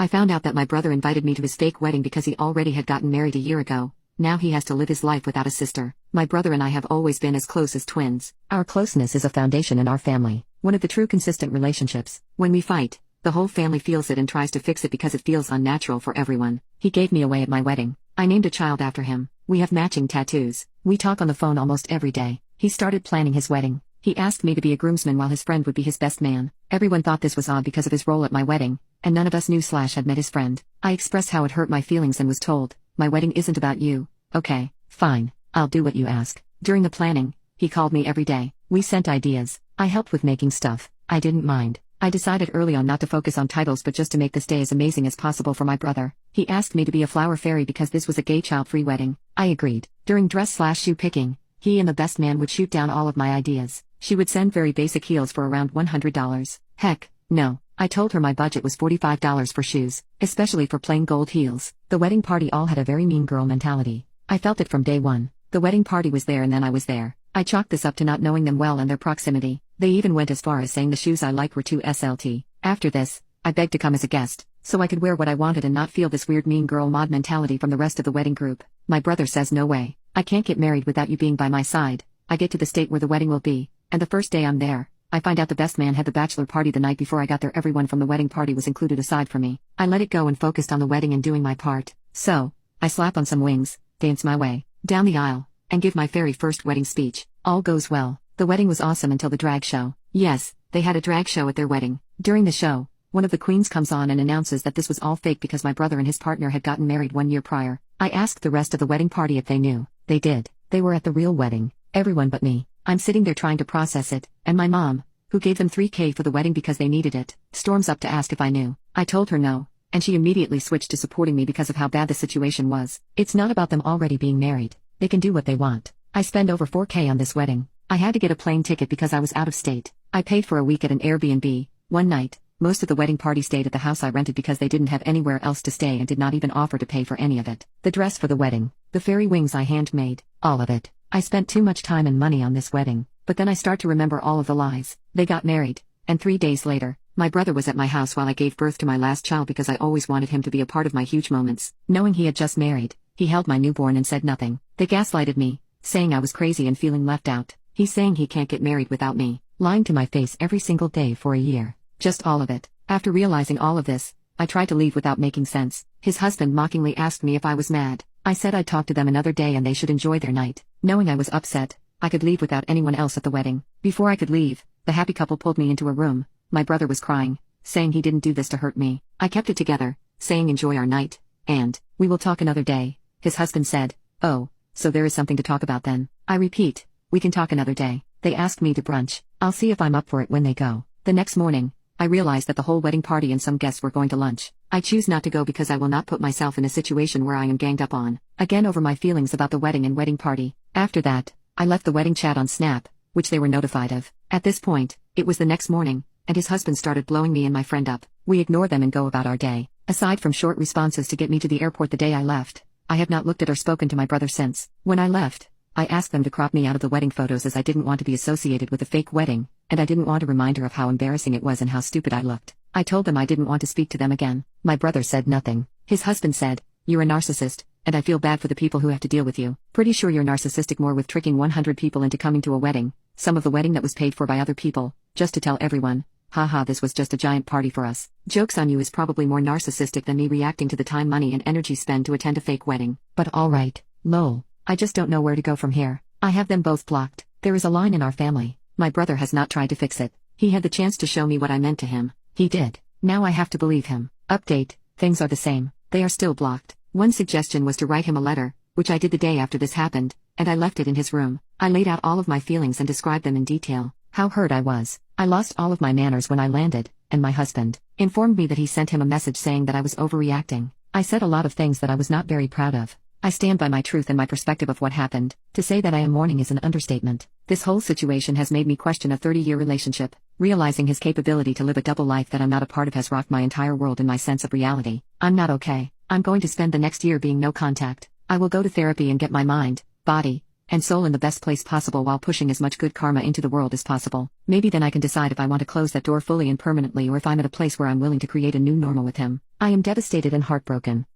I found out that my brother invited me to his fake wedding because he already had gotten married a year ago. Now he has to live his life without a sister. My brother and I have always been as close as twins. Our closeness is a foundation in our family, one of the true consistent relationships. When we fight, the whole family feels it and tries to fix it because it feels unnatural for everyone. He gave me away at my wedding. I named a child after him. We have matching tattoos. We talk on the phone almost every day. He started planning his wedding. He asked me to be a groomsman while his friend would be his best man. Everyone thought this was odd because of his role at my wedding, and none of us knew / had met his friend. I expressed how it hurt my feelings and was told, "My wedding isn't about you." Okay, fine, I'll do what you ask. During the planning, he called me every day. We sent ideas. I helped with making stuff. I didn't mind. I decided early on not to focus on titles but just to make this day as amazing as possible for my brother. He asked me to be a flower fairy because this was a gay child-free wedding. I agreed. During dress/shoe picking, he and the best man would shoot down all of my ideas. She would send very basic heels for around $100. Heck, no. I told her my budget was $45 for shoes, especially for plain gold heels. The wedding party all had a very mean girl mentality. I felt it from day one. The wedding party was there and then I was there. I chalked this up to not knowing them well and their proximity. They even went as far as saying the shoes I liked were too SLT. After this, I begged to come as a guest, so I could wear what I wanted and not feel this weird mean girl mod mentality from the rest of the wedding group. My brother says no way. I can't get married without you being by my side. I get to the state where the wedding will be, and the first day I'm there, I find out the best man had the bachelor party the night before I got there. Everyone from the wedding party was included aside from me. I let it go and focused on the wedding and doing my part. So, I slap on some wings, dance my way down the aisle, and give my very first wedding speech. All goes well. The wedding was awesome until the drag show. Yes, they had a drag show at their wedding. During the show, one of the queens comes on and announces that this was all fake because my brother and his partner had gotten married 1 year prior. I asked the rest of the wedding party if they knew. They did. They were at the real wedding. Everyone but me. I'm sitting there trying to process it, and my mom, who gave them $3,000 for the wedding because they needed it, storms up to ask if I knew. I told her no, and she immediately switched to supporting me because of how bad the situation was. It's not about them already being married. They can do what they want. I spend over $4,000 on this wedding. I had to get a plane ticket because I was out of state. I paid for a week at an Airbnb, one night. Most of the wedding party stayed at the house I rented because they didn't have anywhere else to stay and did not even offer to pay for any of it. The dress for the wedding, the fairy wings I handmade, all of it. I spent too much time and money on this wedding, but then I start to remember all of the lies. They got married, and 3 days later, my brother was at my house while I gave birth to my last child because I always wanted him to be a part of my huge moments. Knowing he had just married, he held my newborn and said nothing. They gaslighted me, saying I was crazy and feeling left out. He's saying he can't get married without me, lying to my face every single day for a year. Just all of it. After realizing all of this, I tried to leave without making sense. His husband mockingly asked me if I was mad. I said I'd talk to them another day and they should enjoy their night. Knowing I was upset, I could leave without anyone else at the wedding. Before I could leave, the happy couple pulled me into a room. My brother was crying, saying he didn't do this to hurt me. I kept it together, saying enjoy our night, and we will talk another day. His husband said, "Oh, so there is something to talk about then." I repeat, "We can talk another day." They asked me to brunch. I'll see if I'm up for it when they go. The next morning, I realized that the whole wedding party and some guests were going to lunch. I choose not to go because I will not put myself in a situation where I am ganged up on again over my feelings about the wedding and wedding party. After that, I left the wedding chat on Snap, which they were notified of. At this point, it was the next morning, and his husband started blowing me and my friend up. We ignore them and go about our day. Aside from short responses to get me to the airport the day I left, I have not looked at or spoken to my brother since. When I left, I asked them to crop me out of the wedding photos as I didn't want to be associated with a fake wedding, and I didn't want a reminder of how embarrassing it was and how stupid I looked. I told them I didn't want to speak to them again. My brother said nothing. His husband said, "You're a narcissist, and I feel bad for the people who have to deal with you. Pretty sure you're narcissistic more with tricking 100 people into coming to a wedding, some of the wedding that was paid for by other people, just to tell everyone, haha, this was just a giant party for us. Joke's on you is probably more narcissistic than me reacting to the time, money and energy spent to attend a fake wedding. But alright, lol. I just don't know where to go from here. I have them both blocked. There is a line in our family. My brother has not tried to fix it. He had the chance to show me what I meant to him. He did. Now I have to believe him. Update, things are the same. They are still blocked. One suggestion was to write him a letter, which I did the day after this happened, and I left it in his room. I laid out all of my feelings and described them in detail. How hurt I was. I lost all of my manners when I landed, and my husband informed me that he sent him a message saying that I was overreacting. I said a lot of things that I was not very proud of. I stand by my truth and my perspective of what happened. To say that I am mourning is an understatement. This whole situation has made me question a 30-year relationship. Realizing his capability to live a double life that I'm not a part of has rocked my entire world and my sense of reality. I'm not okay. I'm going to spend the next year being no contact. I will go to therapy and get my mind, body, and soul in the best place possible while pushing as much good karma into the world as possible. Maybe then I can decide if I want to close that door fully and permanently or if I'm at a place where I'm willing to create a new normal with him. I am devastated and heartbroken.